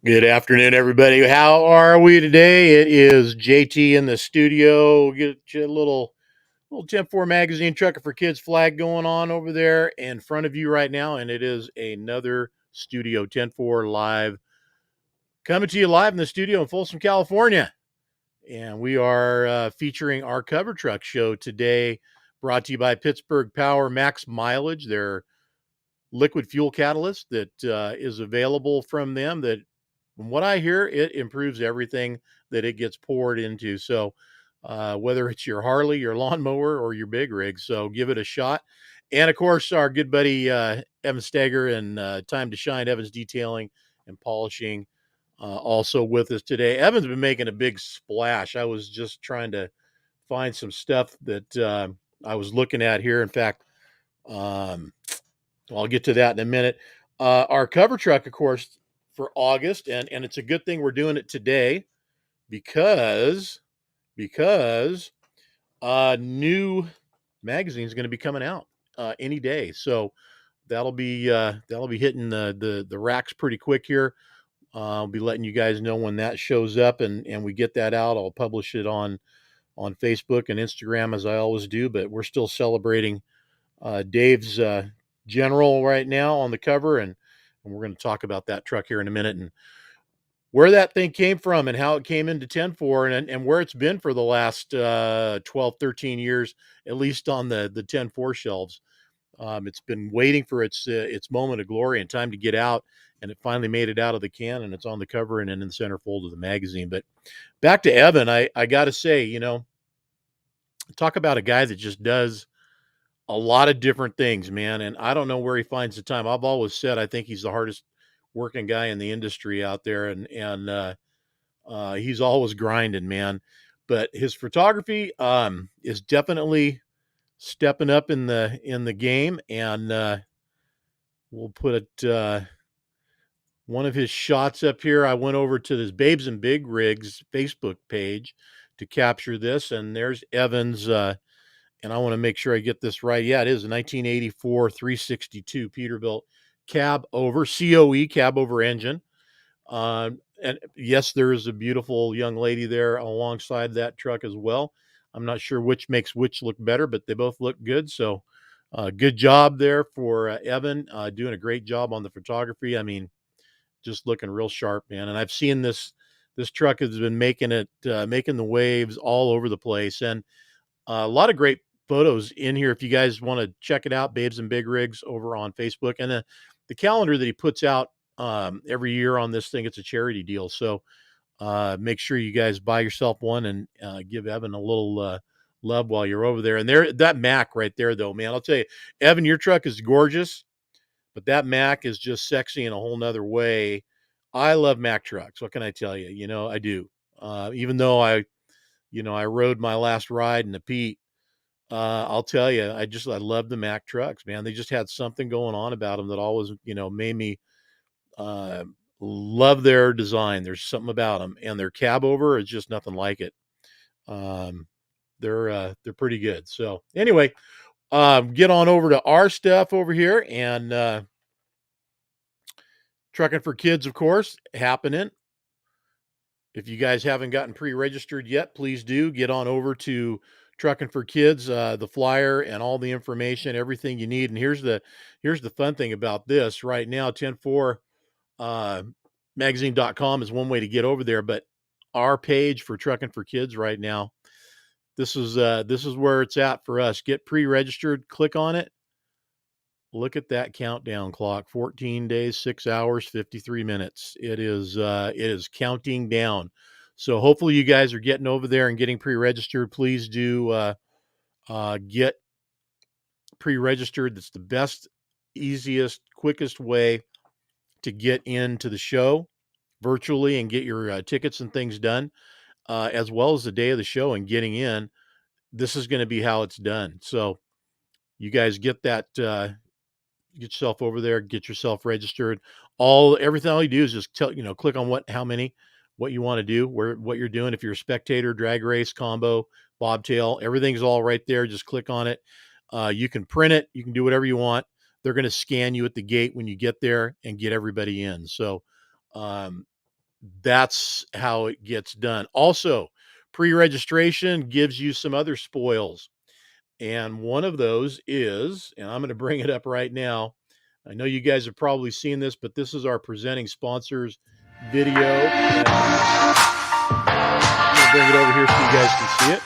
Good afternoon, everybody. How are we today? It is JT in the studio. Get you a little 10-4 magazine Trucker for Kids flag going on over there in front of you right now, and it is another studio 10-4 live coming to you live in the studio in Folsom, California. And we are featuring our cover truck show today, brought to you by Pittsburgh Power Max Mileage. Their liquid fuel catalyst that is available from them that, from what I hear, it improves everything that it gets poured into. So whether it's your Harley, your lawnmower, or your big rig, so give it a shot. And of course, our good buddy Evan Steger and Time to Shine, Evans Detailing and Polishing, also with us today. Evan's been making a big splash. I was just trying to find some stuff that I was looking at here. In fact, um, I'll get to that in a minute. Our cover truck, of course, for August, and it's a good thing we're doing it today because because new magazine is going to be coming out any day. So that'll be hitting the racks pretty quick here. I'll be letting you guys know when that shows up and we get that out. I'll publish it on Facebook and Instagram as I always do. But we're still celebrating Dave's General right now on the cover, and we're going to talk about that truck here in a minute and where that thing came from and how it came into 10-4 and where it's been for the last 12, 13 years, at least on the 10-4 shelves. It's been waiting for its moment of glory and time to get out, and it finally made it out of the can, and it's on the cover and in the center fold of the magazine. But back to Evan, I got to say, talk about a guy that just does a lot of different things, man, and I don't know where he finds the time. I've always said I think he's the hardest working guy in the industry out there, and he's always grinding, man. But his photography is definitely stepping up in the game, and we'll put it one of his shots up here. I went over to this Babes and Big Rigs Facebook page to capture this, and there's Evans. And I want to make sure I get this right. Yeah, it is a 1984 362 Peterbilt cab over COE cab over engine. And yes, there is a beautiful young lady there alongside that truck as well. I'm not sure which makes which look better, but they both look good. So, good job there for Evan, doing a great job on the photography. I mean, just looking real sharp, man. And I've seen this truck has been making the waves all over the place, and a lot of great photos in here. If you guys want to check it out, Babes and Big Rigs over on Facebook, and the calendar that he puts out every year on this thing. It's a charity deal, so make sure you guys buy yourself one and give Evan a little love while you're over there. And there, that Mac right there, though, man, I'll tell you, Evan, your truck is gorgeous, but that Mac is just sexy in a whole nother way. I love Mac trucks. What can I tell you? I do. Even though I rode my last ride in the Pete. I'll tell you, I love the Mack trucks, man. They just had something going on about them that always, made me uh, love their design. There's something about them, and their cab over is just nothing like it. Um, they're pretty good. So anyway, get on over to our stuff over here and Trucking for Kids, of course, happening. If you guys haven't gotten pre-registered yet, please do get on over to Trucking for Kids, the flyer and all the information, everything you need. And here's the fun thing about this right now. 104 magazine.com is one way to get over there, but our page for Trucking for Kids right now, this is where it's at for us. Get pre-registered, click on it. Look at that countdown clock. 14 days, 6 hours, 53 minutes. It is counting down. So hopefully you guys are getting over there and getting pre-registered. Please do get pre-registered. That's the best, easiest, quickest way to get into the show virtually and get your tickets and things done, as well as the day of the show and getting in. This is going to be how it's done. So you guys get yourself over there, get yourself registered. All you do is just click on what you want to do, what you're doing. If you're a spectator, drag race, combo, bobtail, everything's all right there. Just click on it. You can print it. You can do whatever you want. They're going to scan you at the gate when you get there and get everybody in. So, That's how it gets done. Also, pre-registration gives you some other spoils. And one of those is, and I'm going to bring it up right now. I know you guys have probably seen this, but this is our presenting sponsors video. And I'm going to bring it over here so you guys can see it.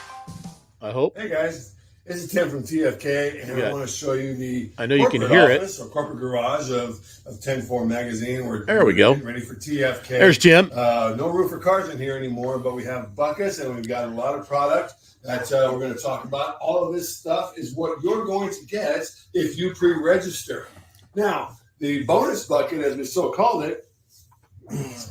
I hope. Hey guys, this is Tim from TFK, and I want to show you the I know you can hear office or corporate garage of 10-4 magazine. There we go. Ready for TFK. There's Tim. No room for cars in here anymore, but we have buckets and we've got a lot of product that we're going to talk about. All of this stuff is what you're going to get if you pre-register. Now, the bonus bucket, as we so called it,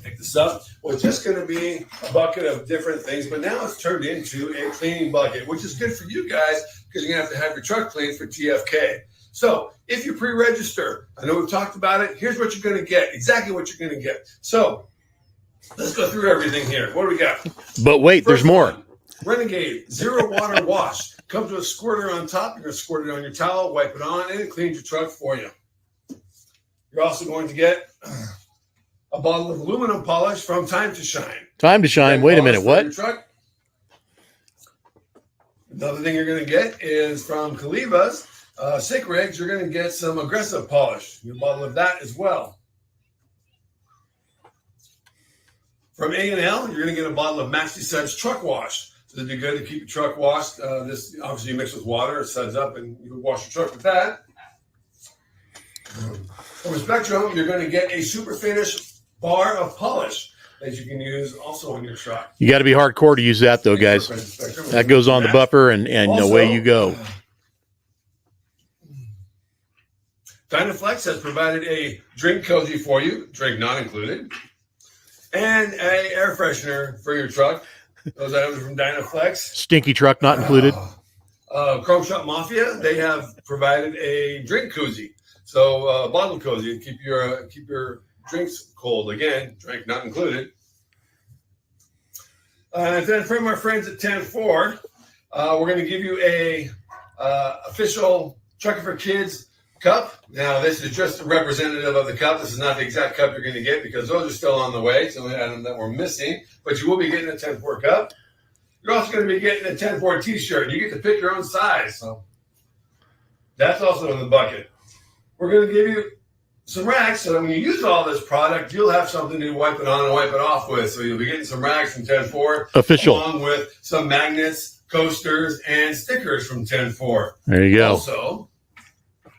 pick this up. Well, it's just going to be a bucket of different things, but now it's turned into a cleaning bucket, which is good for you guys because you're going to have your truck cleaned for TFK. So if you pre-register, I know we've talked about it. Here's what you're going to get, exactly what you're going to get. So let's go through everything here. What do we got? But wait, there's more. One, Renegade Zero Water Wash. Comes with a squirter on top. You're going to squirt it on your towel, wipe it on, and it cleans your truck for you. You're also going to get a bottle of aluminum polish from Time to Shine. Time to Shine. Wait a minute. What? Another thing you're going to get is from Kaliva's Sick Rigs. You're going to get some aggressive polish. A bottle of that as well. From A&L, you're going to get a bottle of Maxi Suds Truck Wash. So that'd be good to keep your truck washed. This obviously you mix with water, it suds up, and you can wash your truck with that. From Spectrum, you're going to get a super finish bar of polish that you can use also on your truck. You got to be hardcore to use that, though, guys. That goes on the buffer, and also, away you go. Dynaflex has provided a drink cozy for you, drink not included, and a air freshener for your truck. Those items are from Dynaflex. Stinky truck not included. Chrome Shop Mafia, they have provided a drink koozie. So bottle cozy, keep your drinks cold. Again, drink not included. And then from our friends at 10-4, we're going to give you a official Trucker for Kids cup. Now, this is just a representative of the cup. This is not the exact cup you're going to get because those are still on the way. It's the only item that we're missing. But you will be getting a 10-4 cup. You're also going to be getting a 10-4 t-shirt. You get to pick your own size. So that's also in the bucket. We're going to give you some rags so that when you use all this product, you'll have something to wipe it on and wipe it off with. So you'll be getting some rags from 10-4. Official. Along with some magnets, coasters, and stickers from 10-4. There you go. Also,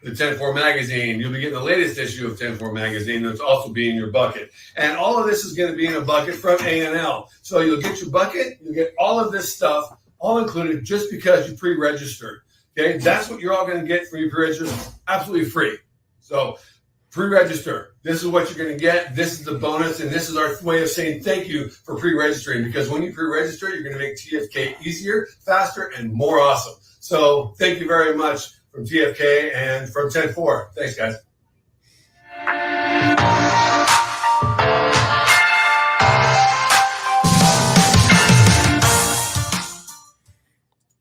the 10-4 magazine. You'll be getting the latest issue of 10-4 magazine. That's also be in your bucket. And all of this is going to be in a bucket from A&L. So you'll get your bucket. You'll get all of this stuff, all included, just because you pre-registered. Okay? That's what you're all going to get for your pre-register. Absolutely free. So pre-register. This is what you're going to get. This is the bonus, and this is our way of saying thank you for pre-registering, because when you pre-register, you're going to make TFK easier, faster, and more awesome. So thank you very much from TFK and from 10-4. Thanks, guys.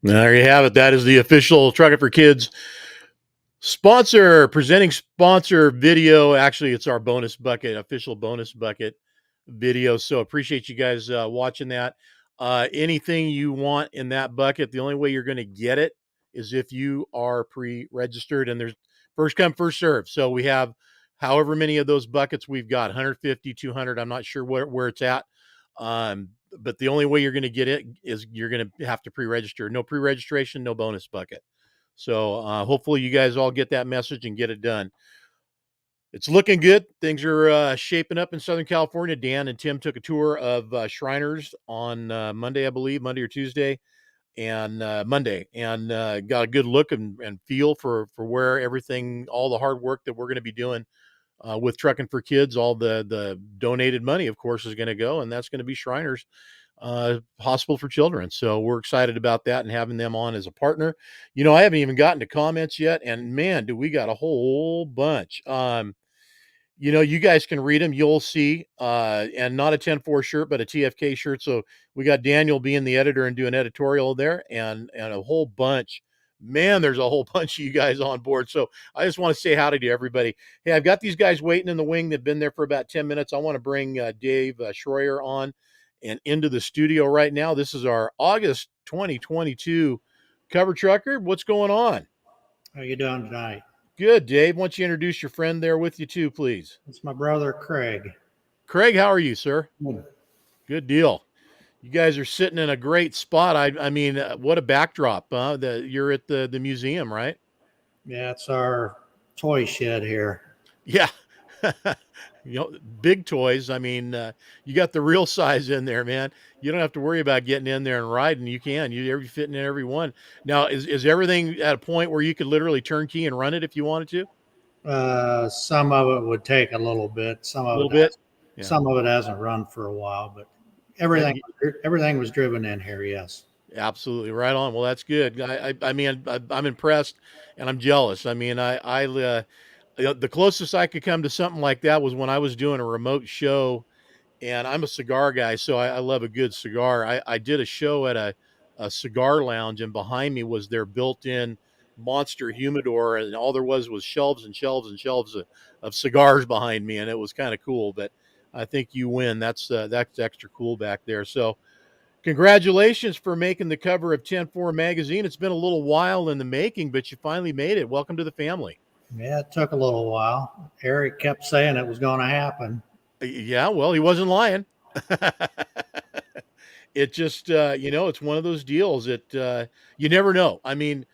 There you have it. That is the official Truckin For Kids presenting sponsor video. Actually, it's our bonus bucket, official bonus bucket video. So appreciate you guys watching that. Anything you want in that bucket, the only way you're going to get it is if you are pre-registered, and there's first come, first serve. So we have however many of those buckets we've got, 150, 200. I'm not sure where it's at. But the only way you're going to get it is you're going to have to pre-register. No pre-registration, no bonus bucket. So hopefully you guys all get that message and get it done. It's looking good. Things are shaping up in Southern California. Dan and Tim took a tour of Shriners on Monday, I believe, Monday or Tuesday, and Monday, and got a good look and feel for where everything, all the hard work that we're going to be doing with Truckin For Kids. All the donated money, of course, is going to go, and that's going to be Shriners Hospital for Children. So we're excited about that and having them on as a partner. You know, I haven't even gotten to comments yet, and man, do we got a whole bunch. You know, you guys can read them. You'll see, and not a 10-4 shirt, but a TFK shirt. So we got Daniel being the editor and doing editorial there, and a whole bunch Man, there's a whole bunch of you guys on board. So I just want to say howdy to everybody. Hey, I've got these guys waiting in the wing. They've been there for about 10 minutes. I want to bring Dave Schroyer on and into the studio right now. This is our August 2022 Cover Trucker. What's going on? How you doing tonight? Good, Dave. Why don't you introduce your friend there with you too, please? It's my brother Craig. Craig, how are you, sir? Good. Good deal. You guys are sitting in a great spot. I mean, what a backdrop, huh? You're at the museum, right? Yeah, it's our toy shed here. Yeah. Big toys. I mean, you got the real size in there, man. You don't have to worry about getting in there and riding. You can. You're fitting in every one. Now, is everything at a point where you could literally turnkey and run it if you wanted to? Some of it would take a little bit. A little bit. Yeah. Some of it hasn't run for a while, but everything was driven in here. Yes. Absolutely, right on. Well, that's good. I mean, I'm impressed and I'm jealous. I mean, the closest I could come to something like that was when I was doing a remote show, and I'm a cigar guy, so I love a good cigar. I did a show at a cigar lounge, and behind me was their built-in monster humidor, and all there was shelves and shelves and shelves of cigars behind me, and it was kind of cool. But I think you win. That's extra cool back there. So congratulations for making the cover of 10-4 magazine. It's been a little while in the making, but you finally made it. Welcome to the family. Yeah, it took a little while. Erik kept saying it was going to happen. Yeah, well, he wasn't lying. It just, it's one of those deals that you never know. I mean,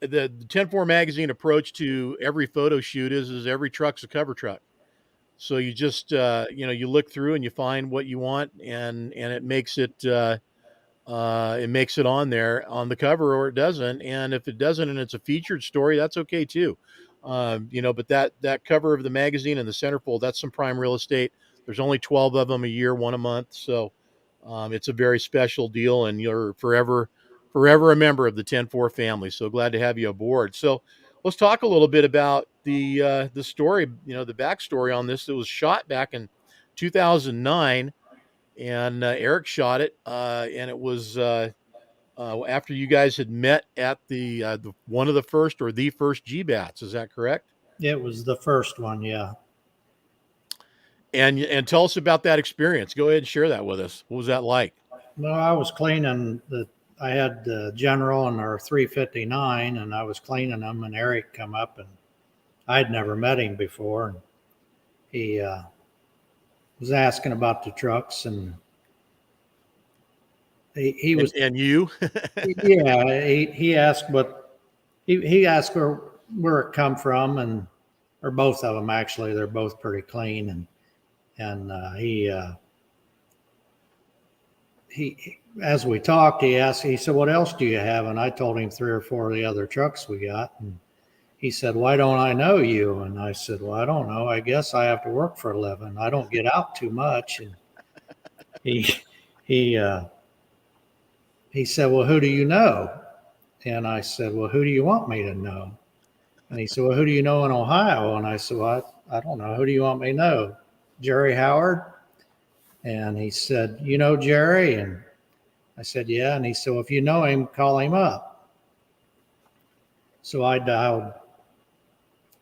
the 10-4 magazine approach to every photo shoot is every truck's a cover truck. So you just, you look through and you find what you want, and it makes it on there on the cover, or it doesn't. And if it doesn't and it's a featured story, that's okay too. But that cover of the magazine and the centerfold, that's some prime real estate. There's only 12 of them a year, one a month. So it's a very special deal, and you're forever a member of the 10-4 family. So glad to have you aboard. So let's talk a little bit about the story, the backstory on this. It was shot back in 2009, and Erik shot it, and it was after you guys had met at the one of the first or the first GBATs. Is that correct? It was the first one, yeah. And tell us about that experience. Go ahead and share that with us. What was that like? Well, I was cleaning I had the General and our 359, and I was cleaning them, and Erik come up, and I'd never met him before, and he was asking about the trucks, and he was, and you, yeah, he asked he asked where it come from, and or both of them actually. They're both pretty clean, and he as we talked, he said, "What else do you have?" And I told him 3 or 4 of the other trucks we got, and he said, "Why don't I know you?" And I said, "Well, I don't know. I guess I have to work for a living. I don't get out too much." And he said, "Well, who do you know?" And I said, "Well, who do you want me to know?" And he said, "Well, who do you know in Ohio?" And I said, "Well, I don't know. Who do you want me to know? Jerry Howard?" And he said, "You know Jerry?" And I said, "Yeah." And he said, "Well, if you know him, call him up." So I dialed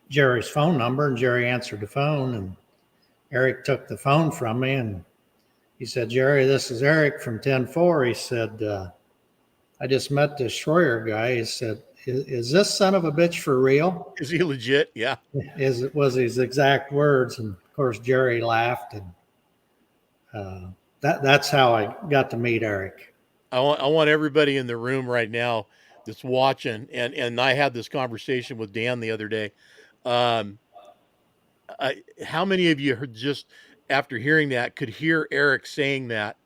Jerry's phone number, and Jerry answered the phone, and Erik took the phone from me, and he said, "Jerry, this is Erik from 10-4. He said, "I just met this Schroyer guy." He said, "Is this son of a bitch for real?" Is he legit? Yeah. Was his exact words. And of course, Jerry laughed, and that's how I got to meet Erik. I want everybody in the room right now that's watching, and I had this conversation with Dan the other day. How many of you heard, just after hearing that, could hear Erik saying that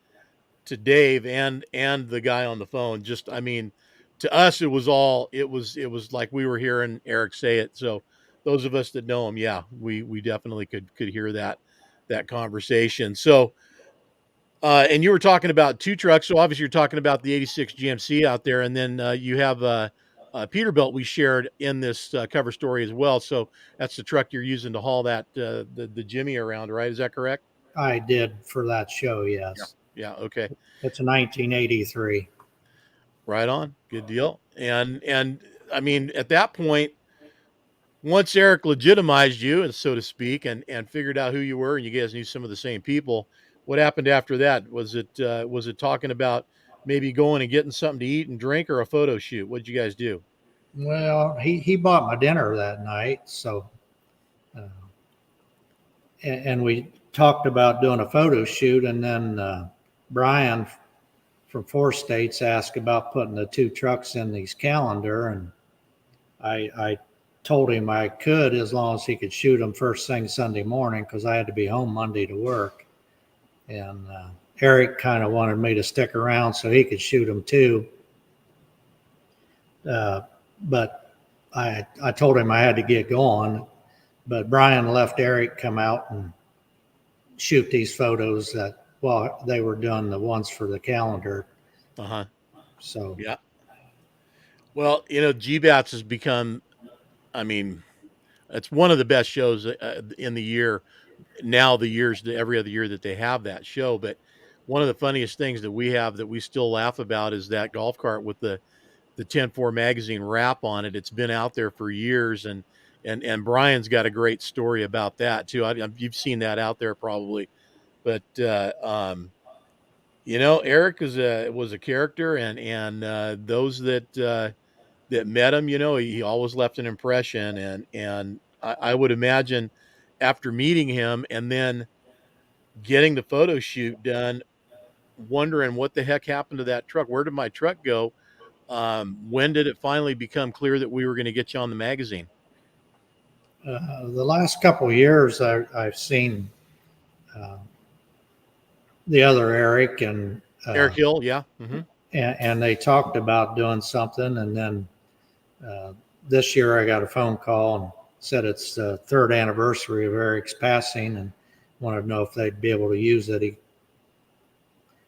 to Dave and the guy on the phone? Just, I mean, to us, it was like we were hearing Erik say it. So those of us that know him, yeah, we definitely could hear that conversation. So, and you were talking about 2 trucks. So obviously you're talking about the 86 GMC out there. And then you have Peterbilt we shared in this cover story as well. So that's the truck you're using to haul that, the Jimmy around, right? Is that correct? I did for that show, yes. Yeah. Okay. It's a 1983. Right on. Good deal. And I mean, at that point, once Erik legitimized you, and so to speak, and figured out who you were, and you guys knew some of the same people, what happened after that? Was it talking about maybe going and getting something to eat and drink, or a photo shoot? What'd you guys do? Well, he bought my dinner that night, so uh, and we talked about doing a photo shoot, and then Brian from Four States asked about putting the two trucks in his calendar, and I told him I could as long as he could shoot them first thing Sunday morning because I had to be home Monday to work. And Erik kind of wanted me to stick around so he could shoot them too. But I told him I had to get going. But Brian left Erik come out and shoot these photos that while they were doing the ones for the calendar. Uh-huh. So Yeah. Well, GBATS has become, I mean, it's one of the best shows in the year. Now every other year that they have that show. But one of the funniest things that we have that we still laugh about is that golf cart with the 10-4 magazine wrap on it. It's been out there for years, and Brian's got a great story about that too. You've seen that out there probably, but Erik was a character, and those that met him, he always left an impression, and I would imagine after meeting him and then getting the photo shoot done, wondering what the heck happened to that truck. Where did my truck go? When did it finally become clear that we were going to get you on the magazine? the last couple of years, I've seen uh, the other Erik and Erik Hill, yeah. Mm-hmm. and they talked about doing something, and then this year I got a phone call and said it's the third anniversary of Erik's passing and wanted to know if they'd be able to use it. He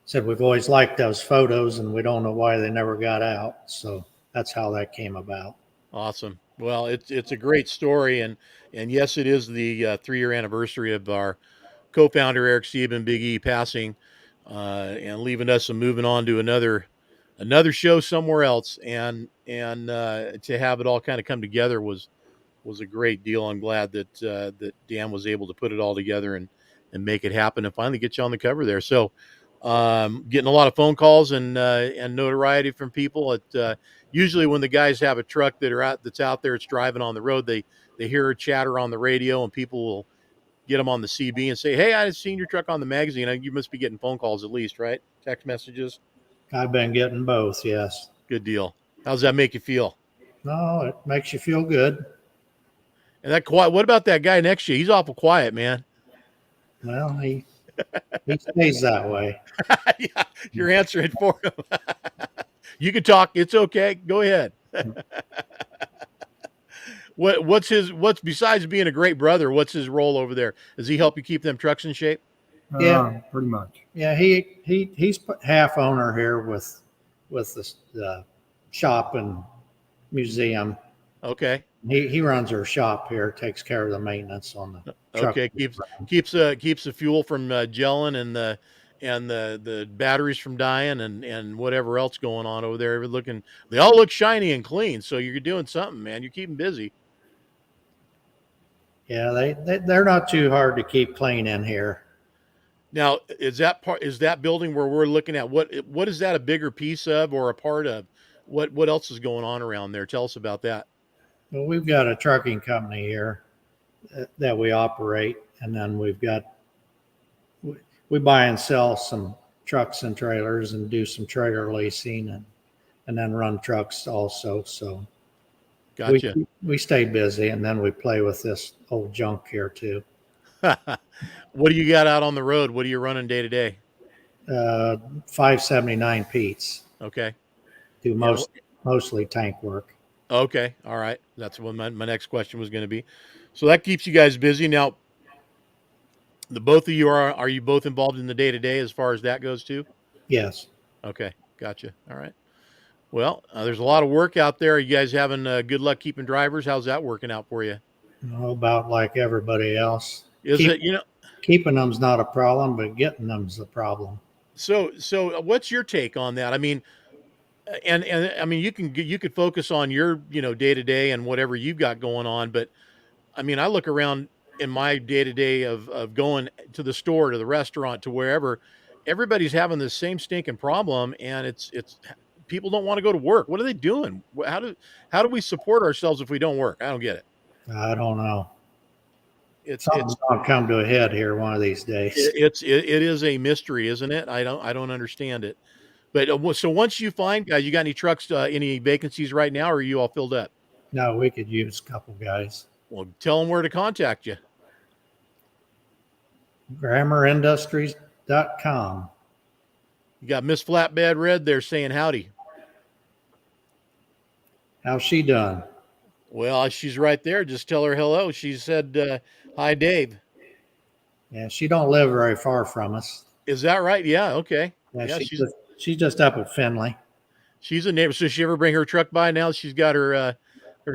said, we've always liked those photos and we don't know why they never got out. So that's how that came about. Awesome. Well, it's a great story, and yes, it is the 3-year anniversary of our co-founder Erik Sieben, Big E, passing, and leaving us and moving on to another show somewhere else, and to have it all kind of come together was a great deal. I'm glad that Dan was able to put it all together and make it happen and finally get you on the cover there. So, getting a lot of phone calls and notoriety from people. Usually when the guys have a truck that's out there, it's driving on the road, they hear a chatter on the radio, and people will get them on the CB and say, "Hey, I've seen your truck on the magazine." You must be getting phone calls at least, right? Text messages. I've been getting both, yes. Good deal. How does that make you feel? No, it makes you feel good. And that quiet. What about that guy next to you? He's awful quiet, man. Well, he stays that way. Yeah, you're answering for him. You can talk. It's okay. Go ahead. What's besides being a great brother, what's his role over there? Does he help you keep them trucks in shape? Yeah. Pretty much. Yeah, he's half owner here with the shop and museum. Okay. He runs our shop here, takes care of the maintenance on the truck. Okay. Keeps the fuel from gelling, and the batteries from dying, and whatever else going on over there. They all look shiny and clean. So you're doing something, man. You're keeping busy. Yeah, they're not too hard to keep clean in here. Now, is that building where we're looking at, what is that a bigger piece of or a part of? What else is going on around there? Tell us about that. Well, we've got a trucking company here that we operate, and then we buy and sell some trucks and trailers and do some trailer leasing and then run trucks also. So Gotcha. we stay busy, and then we play with this old junk here too. What do you got out on the road? What are you running day to day? 579 Pete's. Okay. Do mostly tank work. Okay. All right. That's what my next question was going to be. So that keeps you guys busy. Now, the both of you are you both involved in the day to day as far as that goes too? Yes. Okay. Gotcha. All right. Well, there's a lot of work out there. Are you guys having good luck keeping drivers? How's that working out for you? About like everybody else. Keeping them's not a problem, but getting them's the problem. So what's your take on that? I mean, and I mean, you could focus on your, day to day and whatever you've got going on. But I mean, I look around in my day to day of going to the store, to the restaurant, to wherever. Everybody's having the same stinking problem, and it's people don't want to go to work. What are they doing? How do we support ourselves if we don't work? I don't get it. I don't know. It's Something's it's gonna come to a head here one of these days. it is a mystery, isn't it? I don't understand it. But so once you find guys, you got any trucks, any vacancies right now, or are you all filled up? No, we could use a couple guys. Well, tell them where to contact you. GrammarIndustries.com. You got Miss Flatbed Red there saying howdy. How's she done? Well, she's right there. Just tell her hello. She said, "Hi, Dave." Yeah, she don't live very far from us. Is that right? Yeah. Okay. Yeah, Yeah. she's just up at Finley. She's a neighbor. So she ever bring her truck by now? She's got her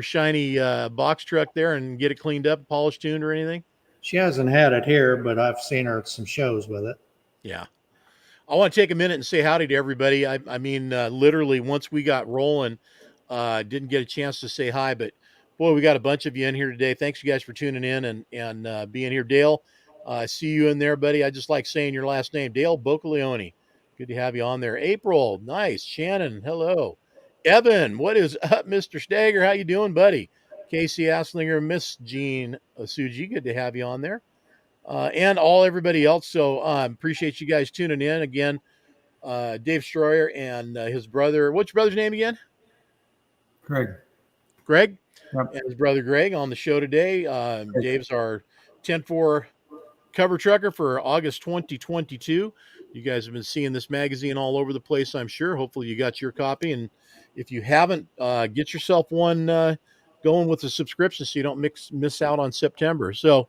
shiny box truck there and get it cleaned up, polished, tuned, or anything. She hasn't had it here, but I've seen her at some shows with it. Yeah. I want to take a minute and say howdy to everybody. I mean, literally, once we got rolling, didn't get a chance to say hi, but boy, we got a bunch of you in here today. Thanks, you guys, for tuning in and being here. Dale, I see you in there, buddy. I just like saying your last name, Dale Bocaleone. Good to have you on there. April, nice. Shannon, hello. Evan, what is up, Mr. Stager? How you doing, buddy? Casey Aslinger, Miss Jean Suji, good to have you on there. And everybody else. So appreciate you guys tuning in again. Dave Schroyer and his brother. What's your brother's name again? Greg. Greg. Yep. And his brother Greg on the show today. Dave's our 10-4 cover trucker for August 2022. You guys have been seeing this magazine all over the place, I'm sure. Hopefully you got your copy. And if you haven't, get yourself one going with a subscription so you don't miss out on September. So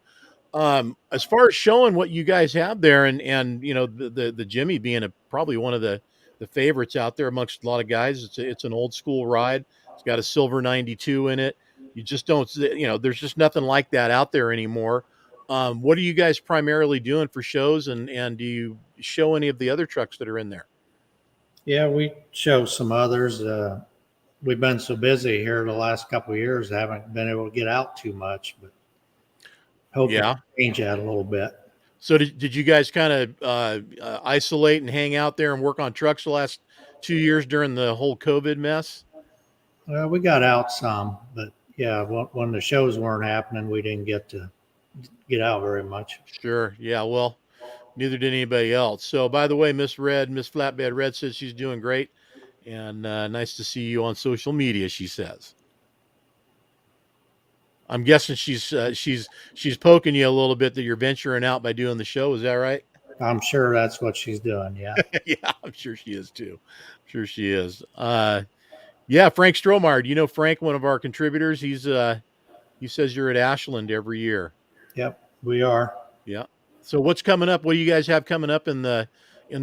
as far as showing what you guys have there and the Jimmy being probably one of the favorites out there amongst a lot of guys, it's an old school ride. It's got a silver 92 in it. You just don't, there's just nothing like that out there anymore. What are you guys primarily doing for shows, and do you show any of the other trucks that are in there? Yeah, we show some others. We've been so busy here the last couple of years, I haven't been able to get out too much, but hope to change that a little bit. So did you guys kind of isolate and hang out there and work on trucks the last 2 years during the whole COVID mess? Well, we got out some, but yeah, when the shows weren't happening, we didn't get to get out very much. Sure. Yeah. Well, neither did anybody else. So, by the way, Miss Flatbed Red says she's doing great, and nice to see you on social media, she says. I'm guessing she's poking you a little bit that you're venturing out by doing the show. Is that right? I'm sure that's what she's doing. Yeah. Yeah, I'm sure she is too. I'm sure she is. Yeah, Frank Stromeyer. Do you know Frank, one of our contributors? He says you're at Ashland every year. Yep, we are. Yeah. So what's coming up? What do you guys have coming up in the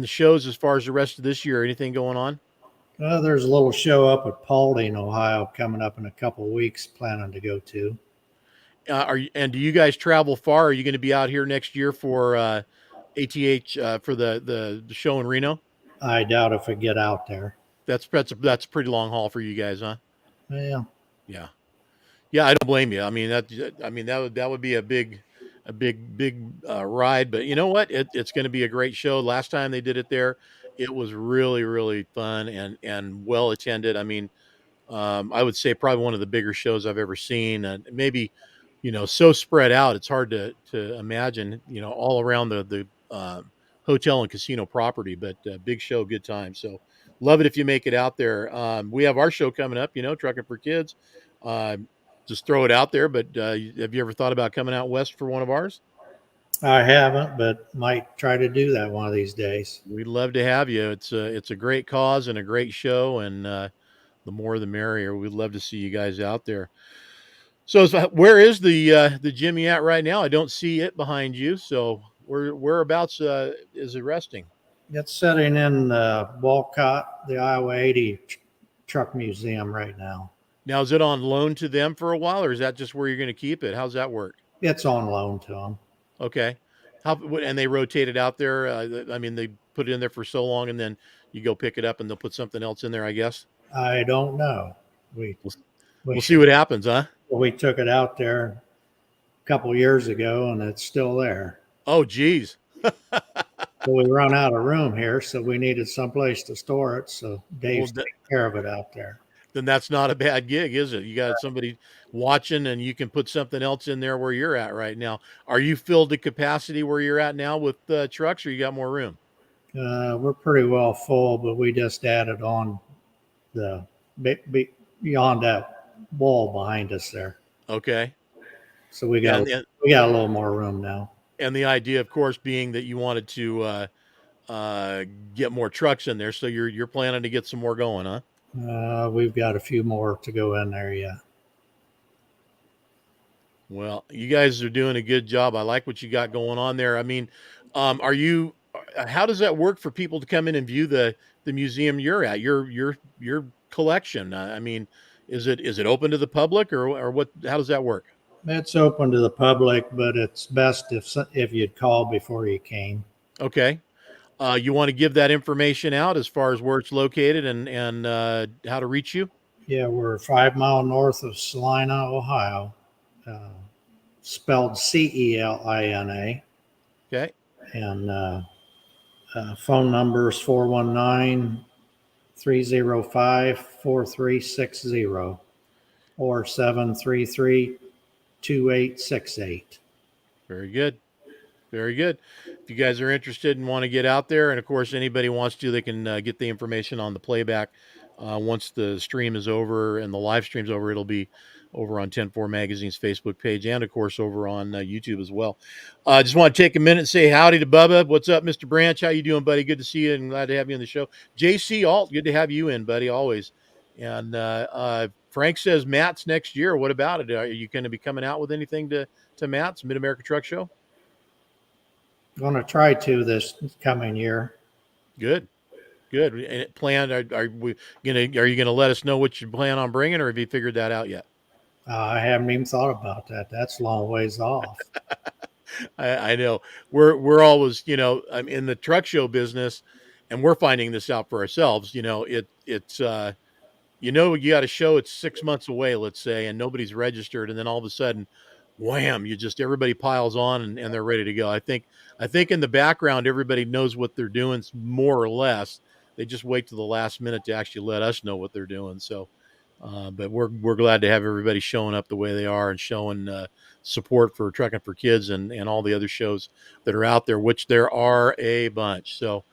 shows as far as the rest of this year? Anything going on? There's a little show up at Paulding, Ohio, coming up in a couple of weeks. Planning to go to. Do you guys travel far? Are you going to be out here next year for ATH for the show in Reno? I doubt if I get out there. That's a pretty long haul for you guys, huh? Yeah. Yeah. Yeah, I don't blame you. I mean that would be a big ride, but you know what? It's going to be a great show. Last time they did it there, it was really, really fun and well attended. I mean, I would say probably one of the bigger shows I've ever seen, and maybe, so spread out, it's hard to imagine, all around the hotel and casino property, but big show, good time. So love it if you make it out there. We have our show coming up, Truckin For Kids. Just throw it out there, but have you ever thought about coming out west for one of ours? I haven't, but might try to do that one of these days. We'd love to have you. It's a great cause and a great show, and the more the merrier. We'd love to see you guys out there. So where is the Jimmy at right now? I don't see it behind you. So whereabouts is it resting? It's sitting in Walcott, the Iowa 80 Truck Museum right now. Now, is it on loan to them for a while, or is that just where you're going to keep it? How's that work? It's on loan to them. Okay. And they rotate it out there. I mean, they put it in there for so long, and then you go pick it up and they'll put something else in there, I guess. I don't know. We We'll, we, we'll see what happens, huh? we took it out there a couple years ago, and it's still there. Oh, geez. But we run out of room here, so we needed someplace to store it. So Well, Dave's taking care of it out there. then that's not a bad gig, is it? You got somebody watching and you can put something else in there where you're at right now. Are you filled to capacity where you're at now with trucks, or you got more room? We're pretty well full, but we just added on the beyond that wall behind us there. Okay. So we got a little more room now. And the idea, of course, being that you wanted to get more trucks in there, so you're planning to get some more going, huh? We've got a few more to go in there yet. Well, you guys are doing a good job. I like what you got going on there. I mean, are you? How does that work for people to come in and view the museum you're at? Your collection. I mean, is it open to the public, or what? How does that work? It's open to the public, but it's best if you'd call before you came. Okay. You want to give that information out as far as where it's located and how to reach you? Yeah, we're 5 miles north of Salina, Ohio, spelled Celina. Okay. And phone number is 419-305-4360 or 733-2868. Very good. Very good. If you guys are interested and want to get out there, and of course, anybody wants to, they can get the information on the playback. Once the stream is over and the live stream's over, it'll be over on 10-4 Magazine's Facebook page and, of course, over on YouTube as well. I just want to take a minute and say howdy to Bubba. What's up, Mr. Branch? How you doing, buddy? Good to see you and glad to have you on the show. JC Alt, good to have you in, buddy, always. And Frank says Matt's next year. What about it? Are you going to be coming out with anything to Matt's Mid-America Truck Show? Going to try to this coming year. Good. And planned? Are you gonna let us know what you plan on bringing, or have you figured that out yet? I haven't even thought about that. That's a long ways off. I know we're always, I'm in the truck show business, and we're finding this out for ourselves. You got a show, it's 6 months away, let's say, and nobody's registered, and then all of a sudden, wham, everybody piles on and they're ready to go. I think in the background, everybody knows what they're doing more or less. They just wait to the last minute to actually let us know what they're doing. So, but we're glad to have everybody showing up the way they are and showing support for Truckin For Kids and all the other shows that are out there, which there are a bunch. So,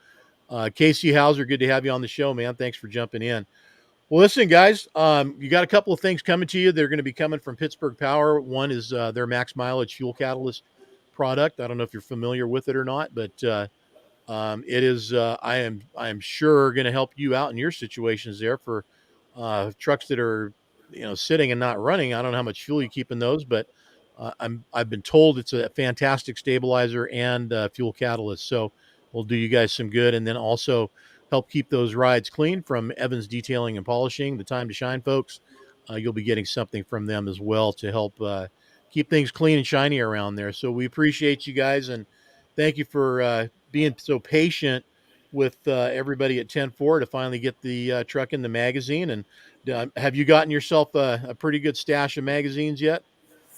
Casey Hauser, good to have you on the show, man. Thanks for jumping in. Well, listen, guys, you got a couple of things coming to you. They're going to be coming from Pittsburgh Power. One is their max mileage fuel catalyst product. I don't know if you're familiar with it or not, but it is. I am sure going to help you out in your situations there for trucks that are sitting and not running. I don't know how much fuel you keep in those, but I've been told it's a fantastic stabilizer and fuel catalyst. So we'll do you guys some good, and then also help keep those rides clean from Evans Detailing and Polishing, the Time to Shine folks. You'll be getting something from them as well to help keep things clean and shiny around there. So we appreciate you guys, and thank you for being so patient with everybody at 10-4 to finally get the truck in the magazine. And have you gotten yourself a pretty good stash of magazines yet?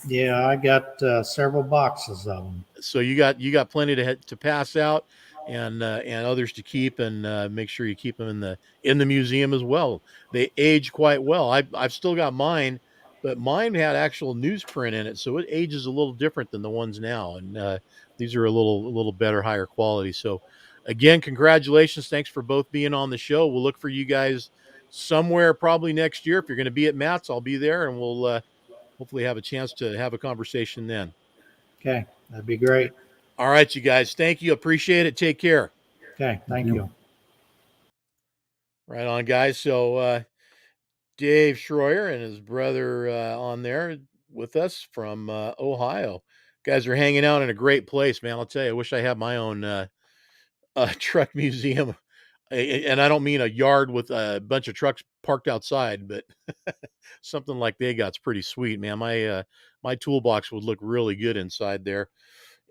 Yeah, I got several boxes of them. So you got plenty to pass out, and others to keep, and make sure you keep them in the museum as well. They age quite well. I've still got mine, but mine had actual newsprint in it, so it ages a little different than the ones now. And these are a little better, higher quality. So again, congratulations. Thanks for both being on the show. We'll look for you guys somewhere probably next year. If you're going to be at Matt's, I'll be there, and we'll hopefully have a chance to have a conversation then. Okay, that'd be great. All right, you guys. Thank you. Appreciate it. Take care. Okay, thank you. Right on, guys. So Dave Schroyer and his brother on there with us from Ohio. Guys are hanging out in a great place, man. I'll tell you, I wish I had my own truck museum. And I don't mean a yard with a bunch of trucks parked outside, but something like they got's pretty sweet, man. My toolbox would look really good inside there.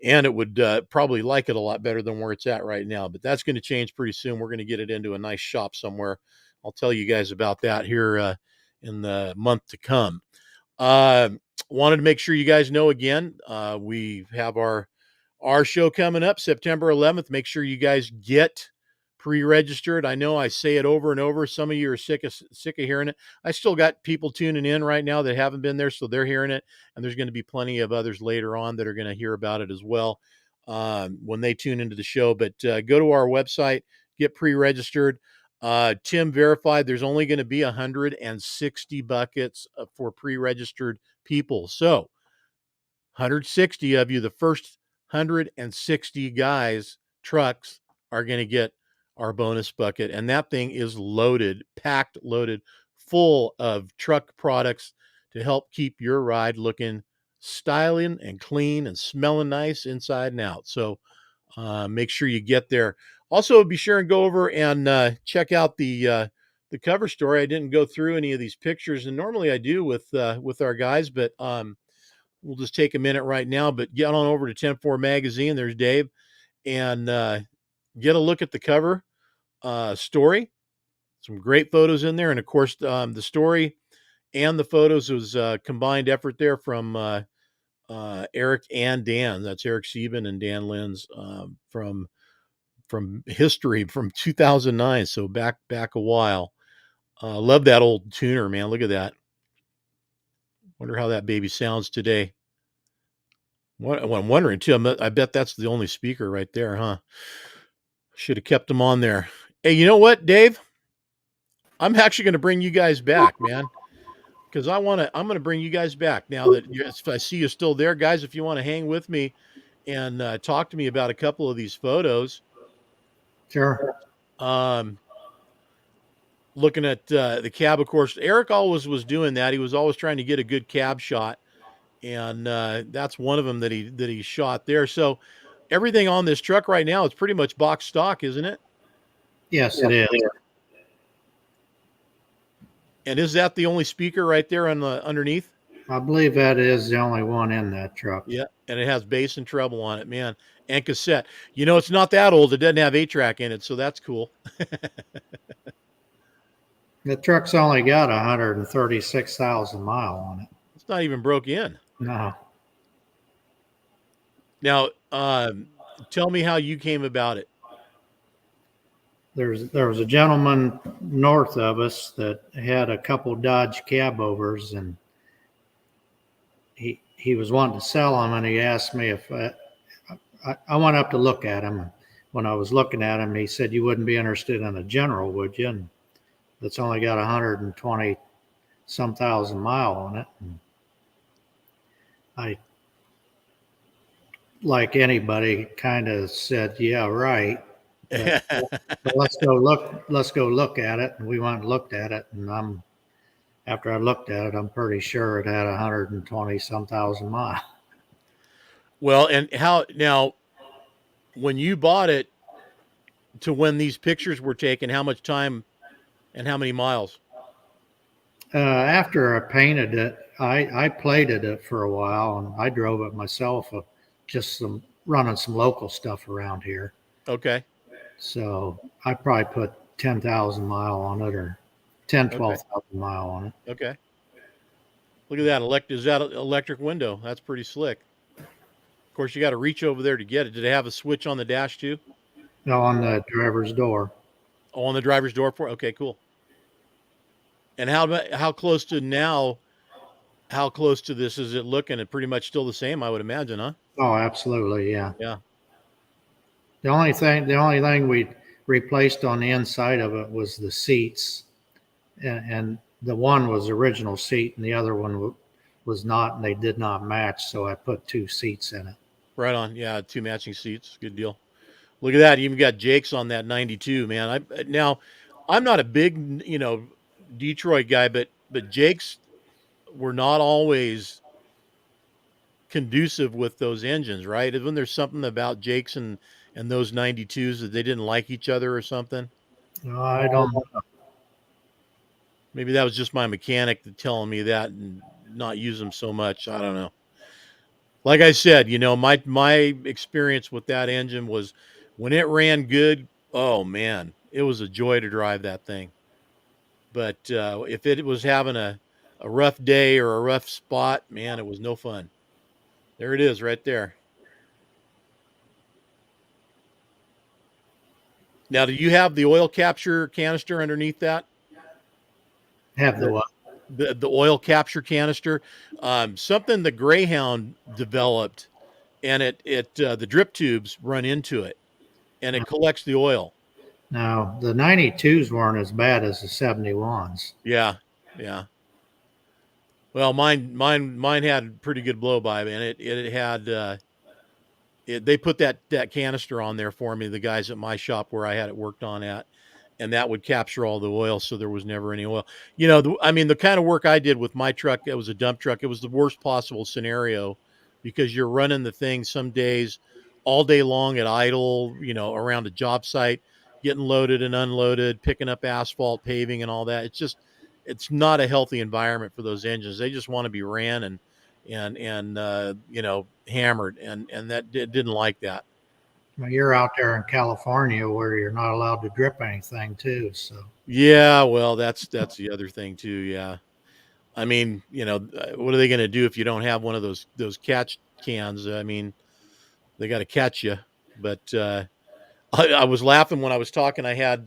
and it would probably like it a lot better than where it's at right now. But that's going to change pretty soon. We're going to get it into a nice shop somewhere. I'll tell you guys about that here in the month to come. Uh, Wanted to make sure you guys know again, we have our show coming up September 11th. Make sure you guys get pre-registered. I know I say it over and over. Some of you are sick of hearing it. I still got people tuning in right now that haven't been there, so they're hearing it. And there's going to be plenty of others later on that are going to hear about it as well when they tune into the show. But go to our website, get pre-registered. Tim verified there's only going to be 160 buckets for pre-registered people. So 160 of you, the first 160 guys, trucks, are going to get our bonus bucket. And that thing is loaded, packed, loaded, full of truck products to help keep your ride looking styling and clean and smelling nice inside and out. So make sure you get there. Also, be sure and go over and check out the cover story. I didn't go through any of these pictures, and normally I do with our guys, but we'll just take a minute right now. But get on over to 10-4 Magazine. There's Dave, and get a look at the cover story. Some great photos in there, and of course, the story and the photos was a combined effort there from Erik and Dan. That's Erik Sieben and Dan Lenz from history from 2009. So back a while. Love that old tuner, man. Look at that. Wonder how that baby sounds today. What I'm wondering too, I bet that's the only speaker right there, huh? Should have kept them on there. Hey, you know what, Dave? I'm actually going to bring you guys back, man, because I'm going to bring you guys back now that I see you still there, guys. If you want to hang with me and talk to me about a couple of these photos. Sure. Looking at the cab, of course, Erik always was doing that. He was always trying to get a good cab shot, and that's one of them that he shot there. So everything on this truck right now is pretty much box stock, isn't it? Yes, it is. And is that the only speaker right there on the underneath? I believe that is the only one in that truck. Yeah, and it has bass and treble on it, man, and cassette. You know, it's not that old. It doesn't have 8-track in it, so that's cool. The truck's only got 136,000 miles on it. It's not even broke in. No. Now, tell me how you came about it. There was a gentleman north of us that had a couple Dodge cab overs, and he was wanting to sell them, and he asked me if I went up to look at him. When I was looking at him, he said, "You wouldn't be interested in a General, would you?" And that's only got 120 some thousand mile on it. And I, like anybody, kind of said, "Yeah, right." But let's go look at it. And we went and looked at it, and after I looked at it, I'm pretty sure it had 120 some thousand miles. Well, and how now, when you bought it to when these pictures were taken, how much time and how many miles? After I painted it, I plated it for a while, and I drove it myself, just running some local stuff around here. Okay. So I probably put 10,000 mile on it, or 12,000 mile on it. Okay. Look at that. Is that an electric window? That's pretty slick. Of course, you got to reach over there to get it. Did it have a switch on the dash too? No, on the driver's door. Oh, on the driver's door for? Okay, cool. And how close to now? How close to this is it looking? It pretty much still the same, I would imagine, huh? Oh, absolutely, yeah. Yeah. The only thing we replaced on the inside of it was the seats, and the one was original seat, and the other one was not, and they did not match. So I put 2 seats in it. Right on. Yeah, 2 matching seats. Good deal. Look at that. You even got Jake's on that 92, man. Now, I'm not a big, Detroit guy, but Jake's were not always conducive with those engines, right? Isn't there something about Jake's and those 92s that they didn't like each other or something? No, I don't know. Maybe that was just my mechanic telling me that and not use them so much. I don't know. Like I said, my experience with that engine was when it ran good. Oh man, it was a joy to drive that thing. But if it was having a rough day or a rough spot, man, it was no fun. There it is, right there. Now, do you have the oil capture canister underneath that? Have the what? The oil capture canister, something the Greyhound developed, and it the drip tubes run into it, and it collects the oil. No, the 92s weren't as bad as the 71s. Yeah, yeah. Well, mine had pretty good blow by, and it had they put that canister on there for me. The guys at my shop where I had it worked on at, and that would capture all the oil, so there was never any oil. I mean, the kind of work I did with my truck, it was a dump truck. It was the worst possible scenario because you're running the thing some days all day long at idle, around a job site, getting loaded and unloaded, picking up asphalt, paving, and all that. It's not a healthy environment for those engines. They just want to be ran and hammered, and that didn't like that. Well, you're out there in California where you're not allowed to drip anything too. So Yeah, well, that's the other thing too. Yeah, I mean, what are they going to do if you don't have one of those catch cans? I mean, they got to catch you. But I was laughing when I was talking. I had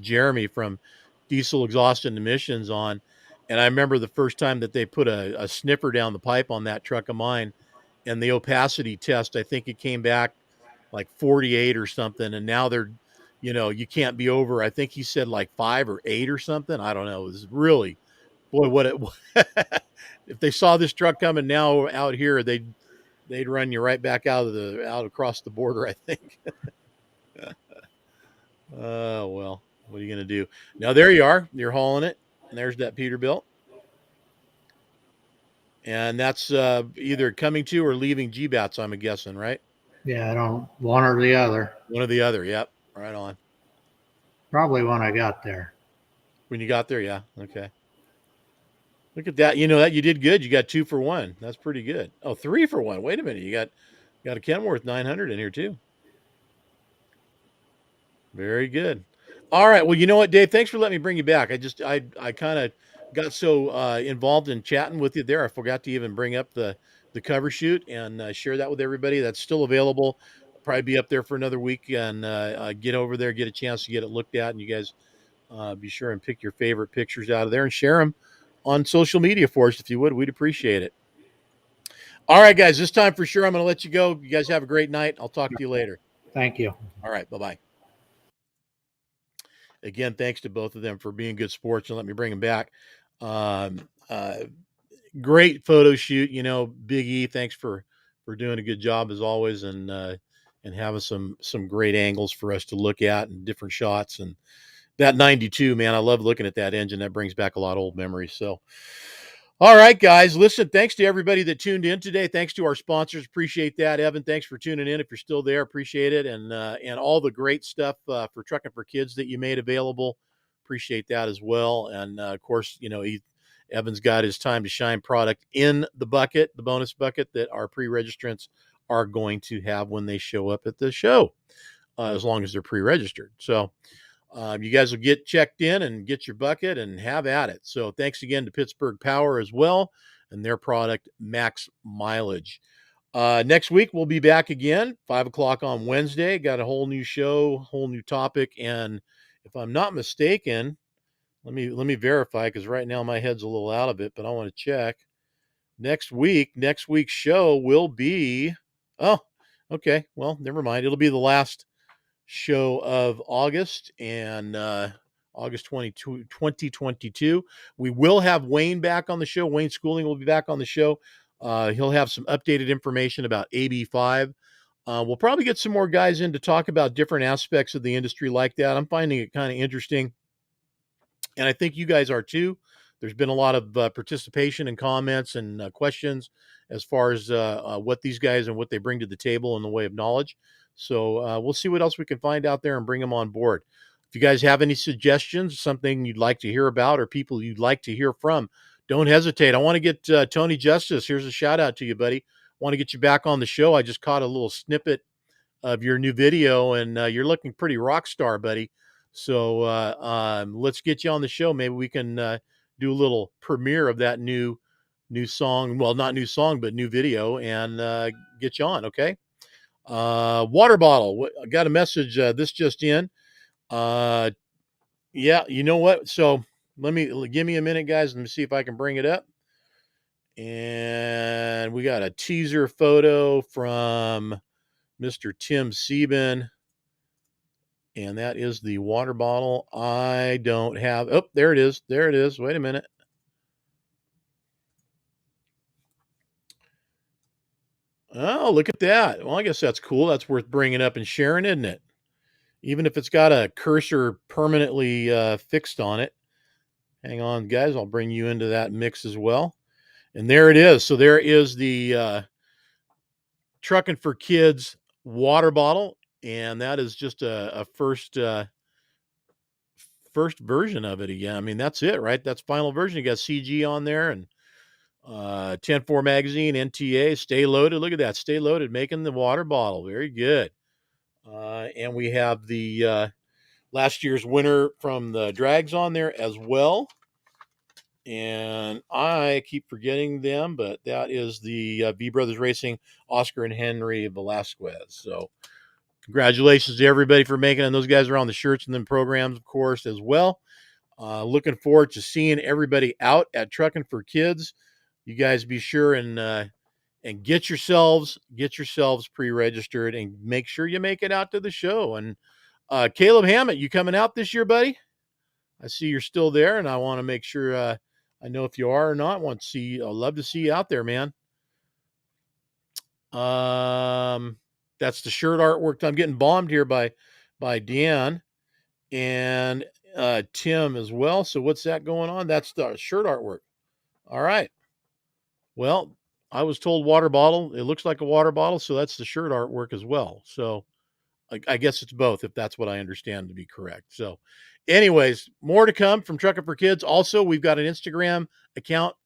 Jeremy from Diesel Exhaust and Emissions on, and I remember the first time that they put a sniffer down the pipe on that truck of mine, and the opacity test. I think it came back like 48 or something, and now you can't be over. I think he said like 5 or 8 or something. I don't know. It was really, boy, what it. If they saw this truck coming now out here, they'd run you right back out across the border, I think. Oh, well, what are you going to do? Now, there you are. You're hauling it. And there's that Peterbilt. And that's either coming to or leaving GBATs, I'm guessing, right? yeah, I don't one or the other. One or the other. Yep. Right on. Probably when I got there. When you got there, yeah. Okay. Look at that. That you did good. You got 2 for 1. That's pretty good. Oh, 3 for 1. Wait a minute. You got a Kenworth 900 in here too. Very good. All right. Well, you know what, Dave? Thanks for letting me bring you back. I kind of got so involved in chatting with you there, I forgot to even bring up the cover shoot and share that with everybody. That's still available. Probably be up there for another week, and get over there, get a chance to get it looked at, and you guys be sure and pick your favorite pictures out of there and share them on social media for us if you would. We'd appreciate it. All right, guys. This time for sure, I'm going to let you go. You guys have a great night. I'll talk to you later. Thank you. All right. Bye-bye. Again, thanks to both of them for being good sports and let me bring them back. Um, uh, Great photo shoot, Big E. Thanks for doing a good job as always, and having some great angles for us to look at and different shots. And that 92, man, I love looking at that engine. That brings back a lot of old memories. So, all right, guys, listen, thanks to everybody that tuned in today. Thanks to our sponsors. Appreciate that. Evan, thanks for tuning in. If you're still there, appreciate it. And all the great stuff for Truckin For Kids that you made available. Appreciate that as well. And of course, Evan's got his Time to Shine product in the bucket, the bonus bucket that our pre-registrants are going to have when they show up at the show, as long as they're pre-registered. So you guys will get checked in and get your bucket and have at it. So thanks again to Pittsburgh Power as well and their product, Max Mileage. Next week, we'll be back again, 5 o'clock on Wednesday. Got a whole new show, whole new topic. And if I'm not mistaken, let me verify, because right now my head's a little out of it, but I want to check. Next week's show will be, oh, okay. Well, never mind. It'll be the last show of August, and August 22, 2022. We will have Wayne back on the show. Wayne Schooling will be back on the show. He'll have some updated information about AB5. We'll probably get some more guys in to talk about different aspects of the industry like that. I'm finding it kind of interesting, and I think you guys are too. There's been a lot of participation and comments and questions as far as what these guys and what they bring to the table in the way of knowledge. So we'll see what else we can find out there and bring them on board. If you guys have any suggestions, something you'd like to hear about, or people you'd like to hear from, don't hesitate. I want to get Tony Justice. Here's a shout out to you, buddy. want to get you back on the show. I just caught a little snippet of your new video, and you're looking pretty rock star, buddy. So let's get you on the show. Maybe we can do a little premiere of that new song. Well, not new song, but new video, and get you on. Okay. Water bottle. I got a message. This just in. Yeah, you know what? So give me a minute, guys. Let me see if I can bring it up. And we got a teaser photo from Mr. Tim Sieben. And that is the water bottle. I don't have. Oh, there it is. There it is. Wait a minute. Oh, look at that. Well, I guess that's cool. That's worth bringing up and sharing, isn't it? Even if it's got a cursor permanently fixed on it. Hang on, guys. I'll bring you into that mix as well. And there it is. So there is the Truckin For Kids water bottle. And that is just a first version of it again. I mean, that's it, right? That's final version. You got CG on there, and 10-4 magazine, NTA, stay loaded. Look at that. Stay loaded, making the water bottle. Very good. And we have the last year's winner from the drags on there as well. And I keep forgetting them, but that is the V Brothers Racing, Oscar and Henry Velasquez. So congratulations to everybody for making it. And those guys are on the shirts and then programs, of course, as well. Looking forward to seeing everybody out at Truckin For Kids. You guys be sure and get yourselves pre-registered and make sure you make it out to the show. And Caleb Hammett, you coming out this year, buddy? I see you're still there, and I want to make sure I know if you are or not. I'd love to see you out there, man. That's the shirt artwork. I'm getting bombed here by Deanne and Tim as well. So what's that going on? That's the shirt artwork. All right. Well, I was told water bottle. It looks like a water bottle, so that's the shirt artwork as well. So I guess it's both, if that's what I understand to be correct. So anyways, more to come from Trucker For Kids. Also, we've got an Instagram account,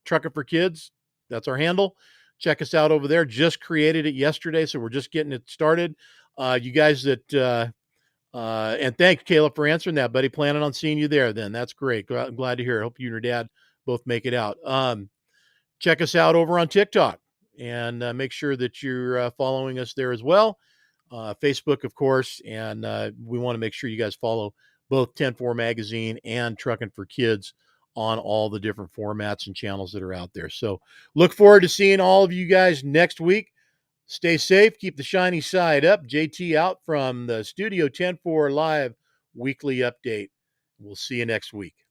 Trucker For Kids. That's our handle. Check us out over there. Just created it yesterday, so we're just getting it started. You guys that and thanks, Caleb, for answering that, buddy. Planning on seeing you there then. That's great. Glad to hear it. Hope you and your dad both make it out. Check us out over on TikTok, and make sure that you're following us there as well. Facebook, of course, and we want to make sure you guys follow both 10-4 Magazine and Truckin For Kids on all the different formats and channels that are out there. So look forward to seeing all of you guys next week. Stay safe. Keep the shiny side up. JT out from the Studio 10-4 Live weekly update. We'll see you next week.